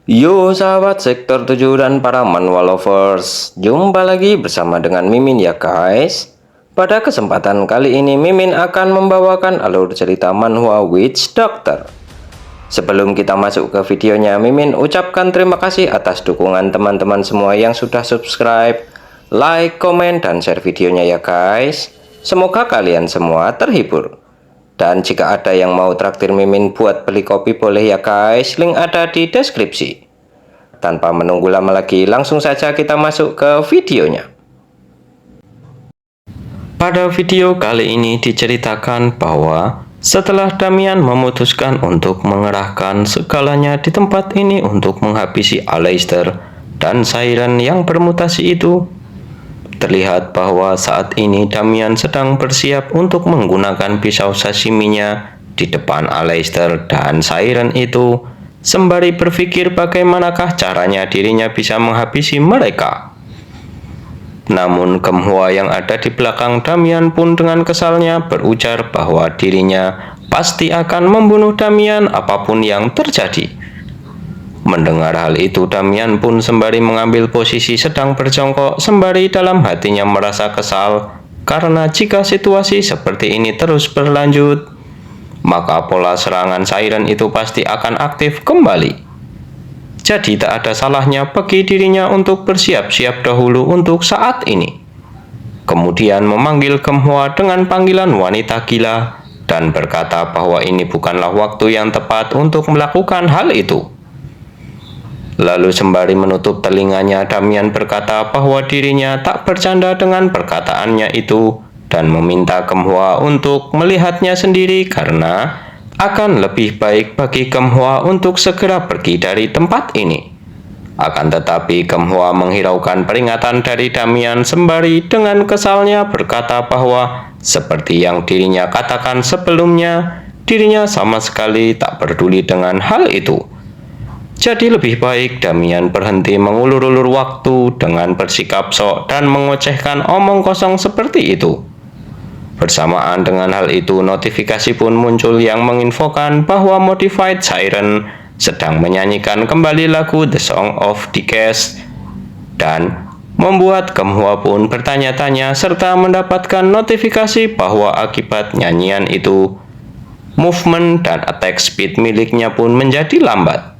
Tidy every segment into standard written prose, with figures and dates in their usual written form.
Yo sahabat sektor 7 dan para manhwa lovers, jumpa lagi bersama dengan Mimin ya guys. Pada kesempatan kali ini Mimin akan membawakan alur cerita manhwa Witch Doctor. Sebelum kita masuk ke videonya, Mimin ucapkan terima kasih atas dukungan teman-teman semua yang sudah subscribe, like, komen, dan share videonya ya guys. Semoga kalian semua terhibur. Dan jika ada yang mau traktir Mimin buat beli kopi boleh ya guys, link ada di deskripsi. Tanpa menunggu lama lagi, langsung saja kita masuk ke videonya. Pada video kali ini diceritakan bahwa setelah Damian memutuskan untuk mengerahkan segalanya di tempat ini untuk menghabisi Aleister dan Siren yang bermutasi itu, terlihat bahwa saat ini Damian sedang bersiap untuk menggunakan pisau sashiminya di depan Aleister dan Siren itu, sembari berpikir bagaimanakah caranya dirinya bisa menghabisi mereka. Namun Gemhua yang ada di belakang Damian pun dengan kesalnya berujar bahwa dirinya pasti akan membunuh Damian apapun yang terjadi. Mendengar hal itu, Damian pun sembari mengambil posisi sedang berjongkok, sembari dalam hatinya merasa kesal karena jika situasi seperti ini terus berlanjut, maka pola serangan Siren itu pasti akan aktif kembali. Jadi tak ada salahnya bagi dirinya untuk bersiap-siap dahulu untuk saat ini. Kemudian memanggil Gemhua dengan panggilan wanita gila dan berkata bahwa ini bukanlah waktu yang tepat untuk melakukan hal itu. Lalu sembari menutup telinganya, Damian berkata bahwa dirinya tak bercanda dengan perkataannya itu dan meminta Gemhua untuk melihatnya sendiri karena akan lebih baik bagi Gemhua untuk segera pergi dari tempat ini. Akan tetapi Gemhua menghiraukan peringatan dari Damian sembari dengan kesalnya berkata bahwa seperti yang dirinya katakan sebelumnya, dirinya sama sekali tak peduli dengan hal itu. Jadi lebih baik Damian berhenti mengulur-ulur waktu dengan bersikap sok dan mengocehkan omong kosong seperti itu. Bersamaan dengan hal itu, notifikasi pun muncul yang menginfokan bahwa Modified Siren sedang menyanyikan kembali lagu The Song of Decay dan membuat Gemhua pun bertanya-tanya serta mendapatkan notifikasi bahwa akibat nyanyian itu, movement dan attack speed miliknya pun menjadi lambat.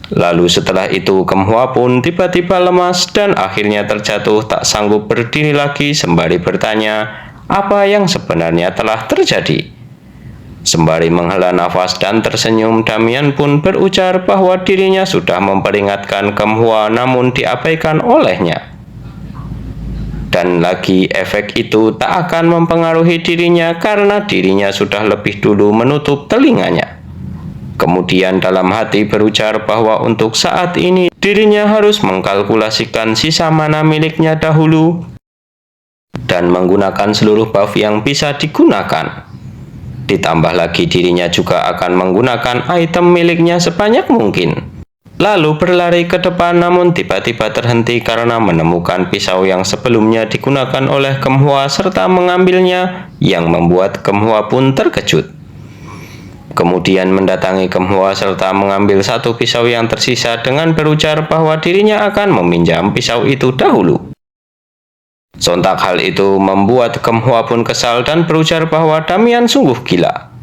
Lalu setelah itu Gemhua pun tiba-tiba lemas dan akhirnya terjatuh tak sanggup berdiri lagi sembari bertanya apa yang sebenarnya telah terjadi. Sembari menghela nafas dan tersenyum, Damian pun berujar bahwa dirinya sudah memperingatkan Gemhua namun diabaikan olehnya. Dan lagi efek itu tak akan mempengaruhi dirinya karena dirinya sudah lebih dulu menutup telinganya. Kemudian dalam hati berujar bahwa untuk saat ini dirinya harus mengkalkulasikan sisa mana miliknya dahulu dan menggunakan seluruh buff yang bisa digunakan. Ditambah lagi dirinya juga akan menggunakan item miliknya sebanyak mungkin. Lalu berlari ke depan namun tiba-tiba terhenti karena menemukan pisau yang sebelumnya digunakan oleh Gemhua serta mengambilnya yang membuat Gemhua pun terkejut. Kemudian mendatangi Gemhua serta mengambil satu pisau yang tersisa dengan berujar bahwa dirinya akan meminjam pisau itu dahulu. Sontak hal itu membuat Gemhua pun kesal dan berujar bahwa Damian sungguh gila.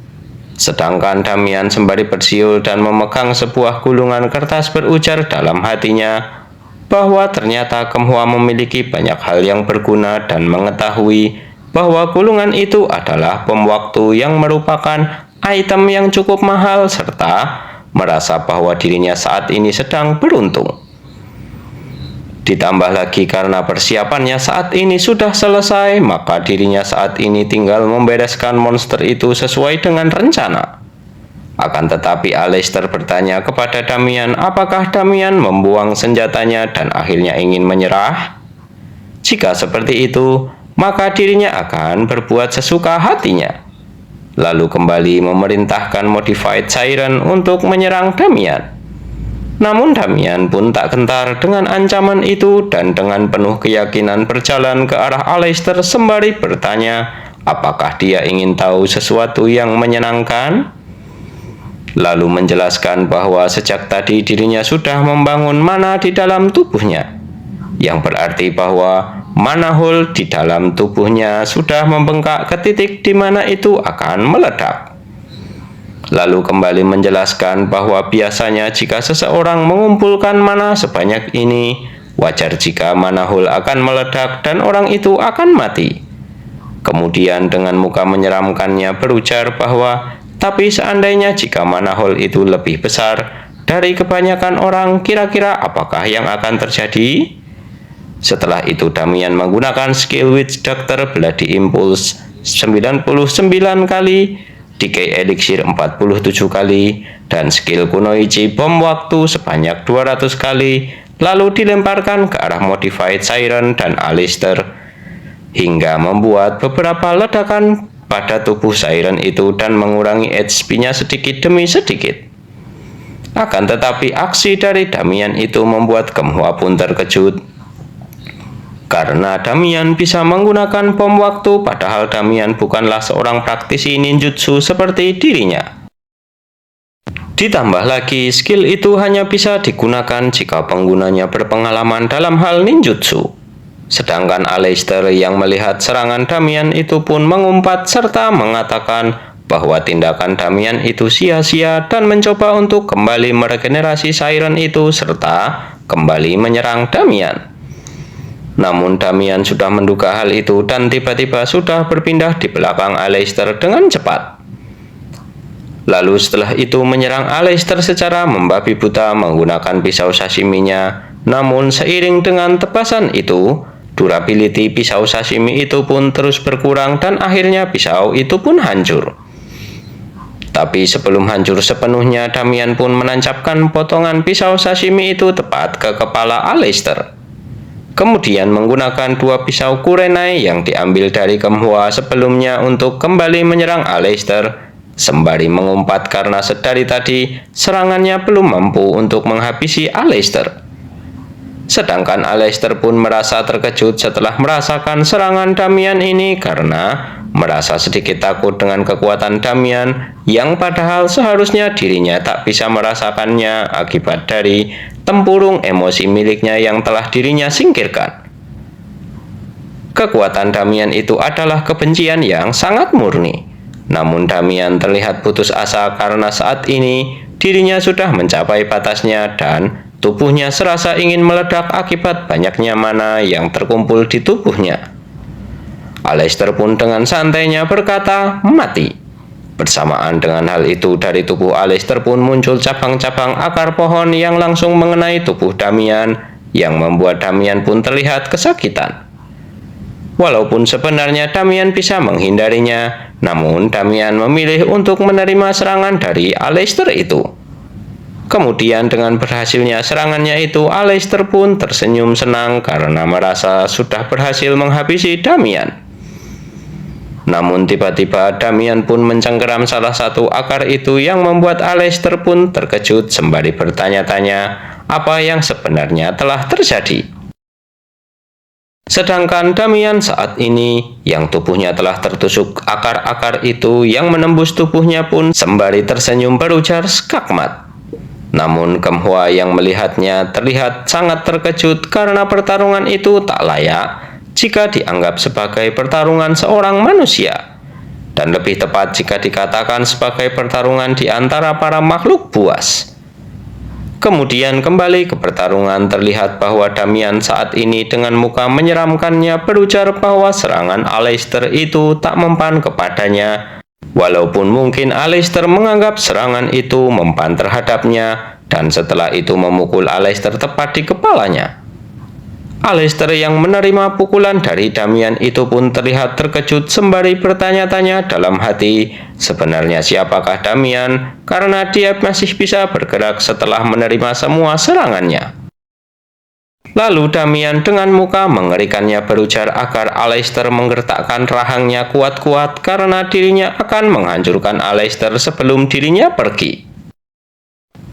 Sedangkan Damian sembari bersiul dan memegang sebuah gulungan kertas berujar dalam hatinya bahwa ternyata Gemhua memiliki banyak hal yang berguna dan mengetahui bahwa gulungan itu adalah bom waktu yang merupakan item yang cukup mahal serta merasa bahwa dirinya saat ini sedang beruntung. Ditambah lagi karena persiapannya saat ini sudah selesai, maka dirinya saat ini tinggal membereskan monster itu sesuai dengan rencana. Akan tetapi Aleister bertanya kepada Damian apakah Damian membuang senjatanya dan akhirnya ingin menyerah. Jika seperti itu, maka dirinya akan berbuat sesuka hatinya. Lalu kembali memerintahkan Modified Siren untuk menyerang Damian. Namun Damian pun tak gentar dengan ancaman itu dan dengan penuh keyakinan berjalan ke arah Aleister sembari bertanya apakah dia ingin tahu sesuatu yang menyenangkan. lalu menjelaskan bahwa sejak tadi dirinya sudah membangun mana di dalam tubuhnya, yang berarti bahwa mana hole di dalam tubuhnya sudah membengkak ke titik di mana itu akan meledak. Lalu kembali menjelaskan bahwa biasanya jika seseorang mengumpulkan mana sebanyak ini, wajar jika mana hole akan meledak dan orang itu akan mati. Kemudian dengan muka menyeramkannya berujar bahwa tapi seandainya jika mana hole itu lebih besar dari kebanyakan orang, kira-kira apakah yang akan terjadi? Setelah itu Damian menggunakan skill Witch Doctor Bloody Impulse 99 kali, Decay Elixir 47 kali, dan skill Kunoichi Bom Waktu sebanyak 200 kali, lalu dilemparkan ke arah Modified Siren dan Aleister, hingga membuat beberapa ledakan pada tubuh Siren itu dan mengurangi HP-nya sedikit demi sedikit. Akan tetapi aksi dari Damian itu membuat Kemhua pun terkejut, karena Damian bisa menggunakan bom waktu, padahal Damian bukanlah seorang praktisi ninjutsu seperti dirinya. Ditambah lagi, skill itu hanya bisa digunakan jika penggunanya berpengalaman dalam hal ninjutsu. Sedangkan Aleister yang melihat serangan Damian itu pun mengumpat serta mengatakan bahwa tindakan Damian itu sia-sia dan mencoba untuk kembali meregenerasi Siren itu serta kembali menyerang Damian. Namun Damian sudah menduga hal itu dan tiba-tiba sudah berpindah di belakang Aleister dengan cepat. Lalu setelah itu menyerang Aleister secara membabi buta menggunakan pisau sashiminya. Namun seiring dengan tebasan itu, durability pisau sashimi itu pun terus berkurang dan akhirnya pisau itu pun hancur. Tapi sebelum hancur sepenuhnya, Damian pun menancapkan potongan pisau sashimi itu tepat ke kepala Aleister. Kemudian menggunakan dua pisau kurenai yang diambil dari Kemhua sebelumnya untuk kembali menyerang Aleister, sembari mengumpat karena sedari tadi serangannya belum mampu untuk menghabisi Aleister. Sedangkan Aleister pun merasa terkejut setelah merasakan serangan Damian ini karena merasa sedikit takut dengan kekuatan Damian yang padahal seharusnya dirinya tak bisa merasakannya akibat dari tempurung emosi miliknya yang telah dirinya singkirkan. Kekuatan Damian itu adalah kebencian yang sangat murni. Namun Damian terlihat putus asa karena saat ini dirinya sudah mencapai batasnya dan tubuhnya serasa ingin meledak akibat banyaknya mana yang terkumpul di tubuhnya. Aleister pun dengan santainya berkata, "Mati." Bersamaan dengan hal itu, dari tubuh Aleister pun muncul cabang-cabang akar pohon yang langsung mengenai tubuh Damian, yang membuat Damian pun terlihat kesakitan. Walaupun sebenarnya Damian bisa menghindarinya, namun Damian memilih untuk menerima serangan dari Aleister itu. Kemudian dengan berhasilnya serangannya itu, Aleister pun tersenyum senang karena merasa sudah berhasil menghabisi Damian. Namun tiba-tiba Damian pun mencengkeram salah satu akar itu yang membuat Aleister pun terkejut sembari bertanya-tanya apa yang sebenarnya telah terjadi. Sedangkan Damian saat ini yang tubuhnya telah tertusuk akar-akar itu yang menembus tubuhnya pun sembari tersenyum berujar skakmat. Namun Kemhua yang melihatnya terlihat sangat terkejut karena pertarungan itu tak layak jika dianggap sebagai pertarungan seorang manusia, dan lebih tepat jika dikatakan sebagai pertarungan di antara para makhluk buas. Kemudian kembali ke pertarungan, terlihat bahwa Damian saat ini dengan muka menyeramkannya berujar bahwa serangan Aleister itu tak mempan kepadanya, walaupun mungkin Aleister menganggap serangan itu mempan terhadapnya, dan setelah itu memukul Aleister tepat di kepalanya. Aleister yang menerima pukulan dari Damian itu pun terlihat terkejut sembari bertanya-tanya dalam hati, sebenarnya siapakah Damian karena dia masih bisa bergerak setelah menerima semua serangannya. Lalu Damian dengan muka mengerikannya berujar agar Aleister menggertakkan rahangnya kuat-kuat karena dirinya akan menghancurkan Aleister sebelum dirinya pergi.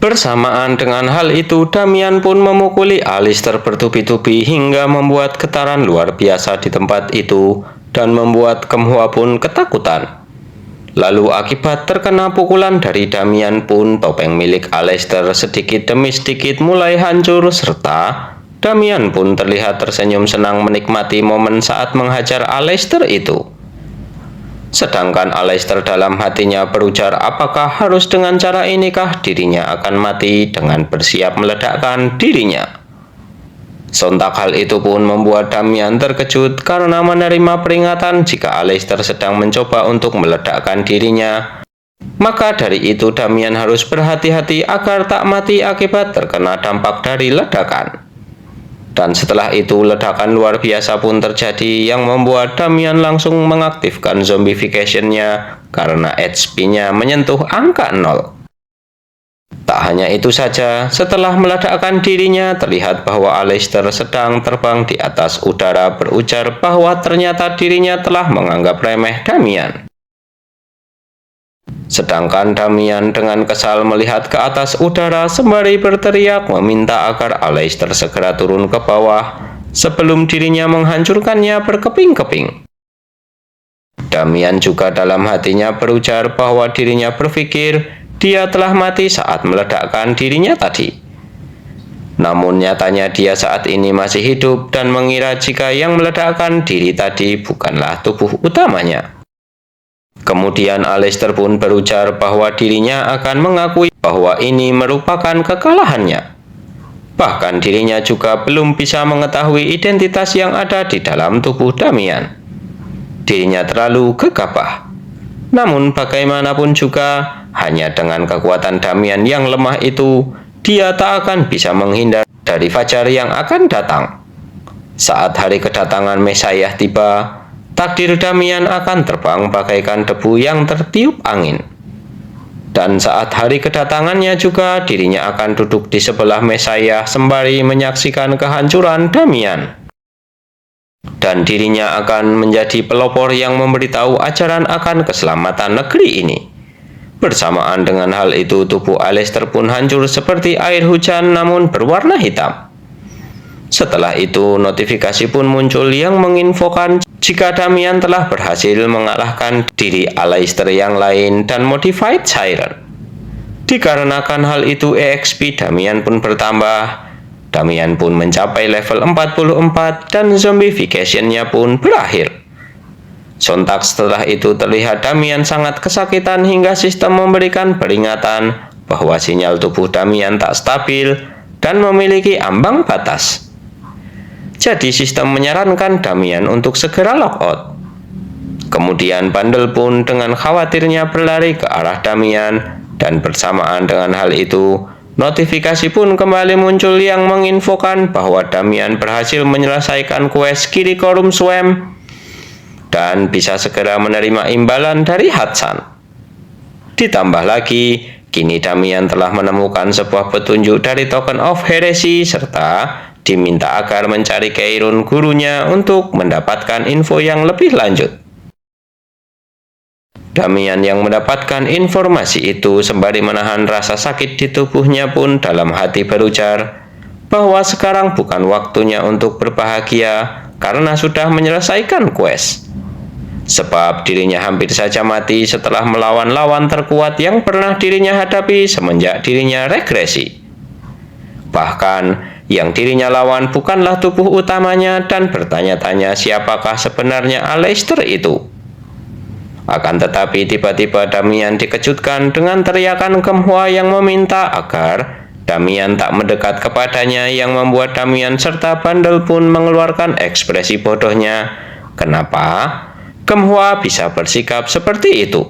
Bersamaan dengan hal itu, Damian pun memukuli Aleister bertubi-tubi hingga membuat getaran luar biasa di tempat itu dan membuat Kemhua pun ketakutan. Lalu akibat terkena pukulan dari Damian pun topeng milik Aleister sedikit demi sedikit mulai hancur serta Damian pun terlihat tersenyum senang menikmati momen saat menghajar Aleister itu. Sedangkan Aleister dalam hatinya berujar apakah harus dengan cara inikah dirinya akan mati dengan bersiap meledakkan dirinya. Sontak hal itu pun membuat Damian terkejut karena menerima peringatan jika Aleister sedang mencoba untuk meledakkan dirinya. Maka dari itu Damian harus berhati-hati agar tak mati akibat terkena dampak dari ledakan. Dan setelah itu ledakan luar biasa pun terjadi yang membuat Damian langsung mengaktifkan zombification-nya karena HP-nya menyentuh angka 0. Tak hanya itu saja, setelah meledakkan dirinya, terlihat bahwa Aleister sedang terbang di atas udara berujar bahwa ternyata dirinya telah menganggap remeh Damian. Sedangkan Damian dengan kesal melihat ke atas udara sembari berteriak meminta agar Aleister segera turun ke bawah sebelum dirinya menghancurkannya berkeping-keping. Damian juga dalam hatinya berujar bahwa dirinya berpikir dia telah mati saat meledakkan dirinya tadi. Namun nyatanya dia saat ini masih hidup dan mengira jika yang meledakkan diri tadi bukanlah tubuh utamanya. Kemudian Aleister pun berujar bahwa dirinya akan mengakui bahwa ini merupakan kekalahannya. Bahkan dirinya juga belum bisa mengetahui identitas yang ada di dalam tubuh Damian. Dirinya terlalu gegabah. Namun bagaimanapun juga, hanya dengan kekuatan Damian yang lemah itu, dia tak akan bisa menghindar dari fajar yang akan datang. Saat hari kedatangan Mesias tiba, takdir Damian akan terbang bagaikan debu yang tertiup angin. Dan saat hari kedatangannya juga, dirinya akan duduk di sebelah Mesias sembari menyaksikan kehancuran Damian. Dan dirinya akan menjadi pelopor yang memberitahu ajaran akan keselamatan negeri ini. Bersamaan dengan hal itu, tubuh Aleister pun hancur seperti air hujan namun berwarna hitam. Setelah itu, notifikasi pun muncul yang menginfokan jika Damian telah berhasil mengalahkan diri Aleister yang lain dan Modified Siren. Dikarenakan hal itu, EXP Damian pun bertambah. Damian pun mencapai level 44 dan zombification-nya pun berakhir. Sontak setelah itu terlihat Damian sangat kesakitan hingga sistem memberikan peringatan bahwa sinyal tubuh Damian tak stabil dan memiliki ambang batas. Jadi sistem menyarankan Damian untuk segera logout. Kemudian Bundle pun dengan khawatirnya berlari ke arah Damian dan bersamaan dengan hal itu, notifikasi pun kembali muncul yang menginfokan bahwa Damian berhasil menyelesaikan quest Kirikorum Swamp dan bisa segera menerima imbalan dari Hatsan. Ditambah lagi, kini Damian telah menemukan sebuah petunjuk dari Token of Heresy serta diminta agar mencari Keirun gurunya untuk mendapatkan info yang lebih lanjut. Damian yang mendapatkan informasi itu sembari menahan rasa sakit di tubuhnya pun dalam hati berujar bahwa sekarang bukan waktunya untuk berbahagia karena sudah menyelesaikan quest. Sebab dirinya hampir saja mati setelah melawan lawan terkuat yang pernah dirinya hadapi semenjak dirinya regresi. Bahkan, yang dirinya lawan bukanlah tubuh utamanya dan bertanya-tanya siapakah sebenarnya Aleister itu. Akan tetapi tiba-tiba Damian dikejutkan dengan teriakan Kemhwa yang meminta agar Damian tak mendekat kepadanya yang membuat Damian serta Bundle pun mengeluarkan ekspresi bodohnya. Kenapa Kemhwa bisa bersikap seperti itu?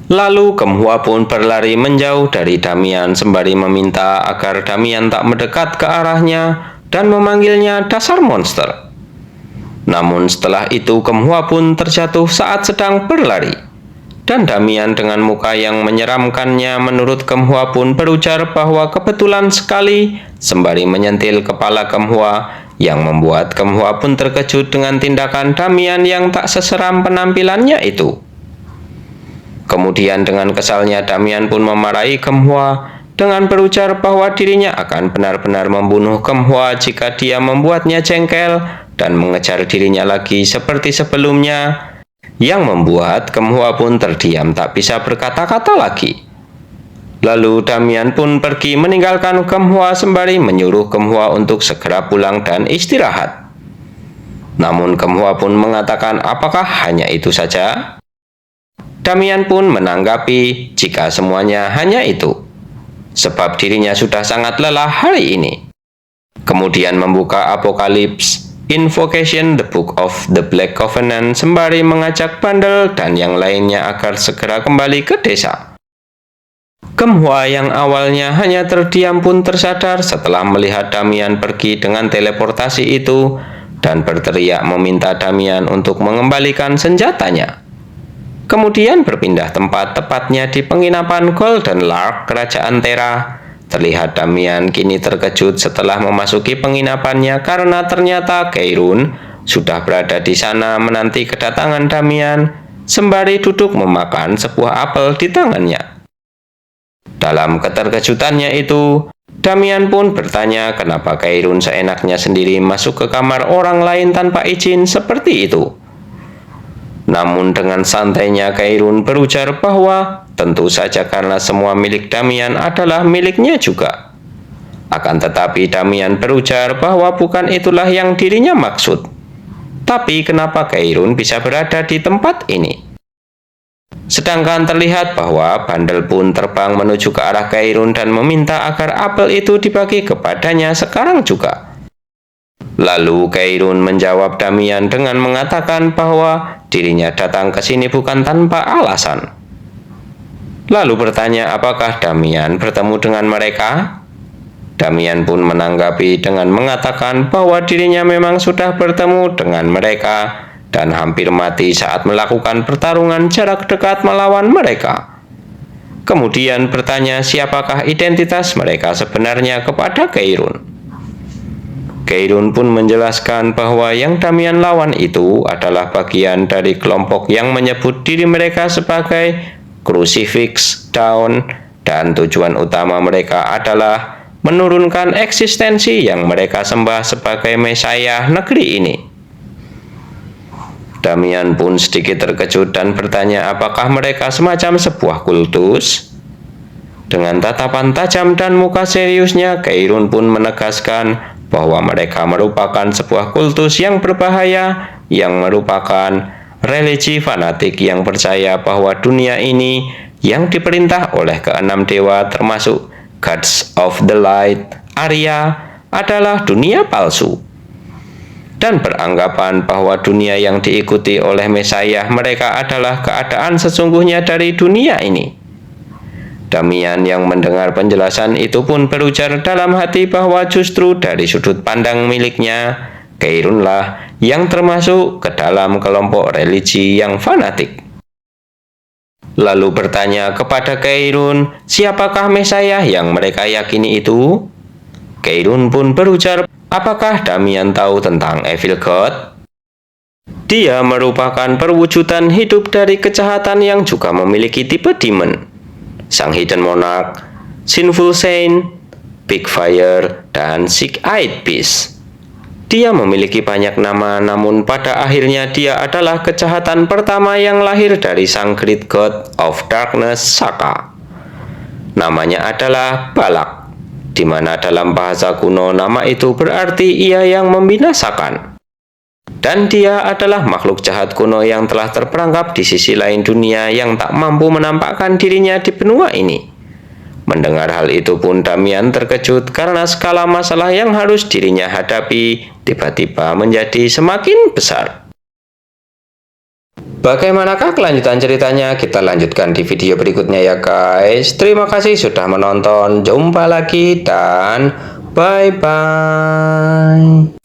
Lalu Kemhwa pun berlari menjauh dari Damian sembari meminta agar Damian tak mendekat ke arahnya dan memanggilnya dasar monster. Namun setelah itu Kemhwa pun terjatuh saat sedang berlari. Dan Damian dengan muka yang menyeramkannya menurut Kemhwa pun berujar bahwa kebetulan sekali sembari menyentil kepala Kemhwa yang membuat Kemhwa pun terkejut dengan tindakan Damian yang tak seseram penampilannya itu. Kemudian dengan kesalnya Damian pun memarahi Kemhwa dengan berujar bahwa dirinya akan benar-benar membunuh Kemhwa jika dia membuatnya jengkel dan mengejar dirinya lagi seperti sebelumnya. yang membuat Kemhua pun terdiam tak bisa berkata-kata lagi. Lalu Damian pun pergi meninggalkan Kemhua sembari menyuruh Kemhua untuk segera pulang dan istirahat. Namun Kemhua pun mengatakan apakah hanya itu saja? Damian pun menanggapi jika semuanya hanya itu, sebab dirinya sudah sangat lelah hari ini. Kemudian membuka Apokalips Invocation the Book of the Black Covenant sembari mengajak Bandel dan yang lainnya agar segera kembali ke desa. Kemhua yang awalnya hanya terdiam pun tersadar setelah melihat Damian pergi dengan teleportasi itu dan berteriak meminta Damian untuk mengembalikan senjatanya. Kemudian berpindah tempat tepatnya di penginapan Golden Lark Kerajaan Terra. Terlihat Damian kini terkejut setelah memasuki penginapannya karena ternyata Keirun sudah berada di sana menanti kedatangan Damian sembari duduk memakan sebuah apel di tangannya. Dalam keterkejutannya itu, Damian pun bertanya kenapa Keirun seenaknya sendiri masuk ke kamar orang lain tanpa izin seperti itu. Namun dengan santainya Keirun berujar bahwa tentu saja karena semua milik Damian adalah miliknya juga. Akan tetapi Damian berujar bahwa bukan itulah yang dirinya maksud. Tapi kenapa Keirun bisa berada di tempat ini? Sedangkan terlihat bahwa Bandel pun terbang menuju ke arah Keirun dan meminta agar apel itu dibagi kepadanya sekarang juga. Lalu Keirun menjawab Damian dengan mengatakan bahwa dirinya datang ke sini bukan tanpa alasan. Lalu bertanya apakah Damian bertemu dengan mereka? Damian pun menanggapi dengan mengatakan bahwa dirinya memang sudah bertemu dengan mereka dan hampir mati saat melakukan pertarungan jarak dekat melawan mereka. Kemudian bertanya siapakah identitas mereka sebenarnya kepada Keirun. Keirun pun menjelaskan bahwa yang Damian lawan itu adalah bagian dari kelompok yang menyebut diri mereka sebagai Crucifix Dawn dan tujuan utama mereka adalah menurunkan eksistensi yang mereka sembah sebagai Mesiah negeri ini. Damian pun sedikit terkejut dan bertanya apakah mereka semacam sebuah kultus? Dengan tatapan tajam dan muka seriusnya, Keirun pun menegaskan bahwa mereka merupakan sebuah kultus yang berbahaya, yang merupakan religi fanatik yang percaya bahwa dunia ini yang diperintah oleh keenam dewa termasuk Gods of the Light, Arya, adalah dunia palsu. Dan beranggapan bahwa dunia yang diikuti oleh Mesiah mereka adalah keadaan sesungguhnya dari dunia ini. Damian yang mendengar penjelasan itu pun berujar dalam hati bahwa justru dari sudut pandang miliknya, Keirunlah yang termasuk ke dalam kelompok religi yang fanatik. Lalu bertanya kepada Keirun, siapakah Mesiah yang mereka yakini itu? Keirun pun berujar, apakah Damian tahu tentang Evil God? Dia merupakan perwujudan hidup dari kejahatan yang juga memiliki tipe demon. Sang Hidden Monarch, Sinful Saint, Big Fire, dan Six-Eyed Beast. Dia memiliki banyak nama, namun pada akhirnya dia adalah kejahatan pertama yang lahir dari sang Great God of Darkness, Saka. Namanya adalah Balak, di mana dalam bahasa kuno nama itu berarti ia yang membinasakan. Dan dia adalah makhluk jahat kuno yang telah terperangkap di sisi lain dunia yang tak mampu menampakkan dirinya di benua ini. Mendengar hal itu pun Damian terkejut karena skala masalah yang harus dirinya hadapi tiba-tiba menjadi semakin besar. Bagaimanakah kelanjutan ceritanya? Kita lanjutkan di video berikutnya ya guys. Terima kasih sudah menonton. Jumpa lagi dan bye-bye.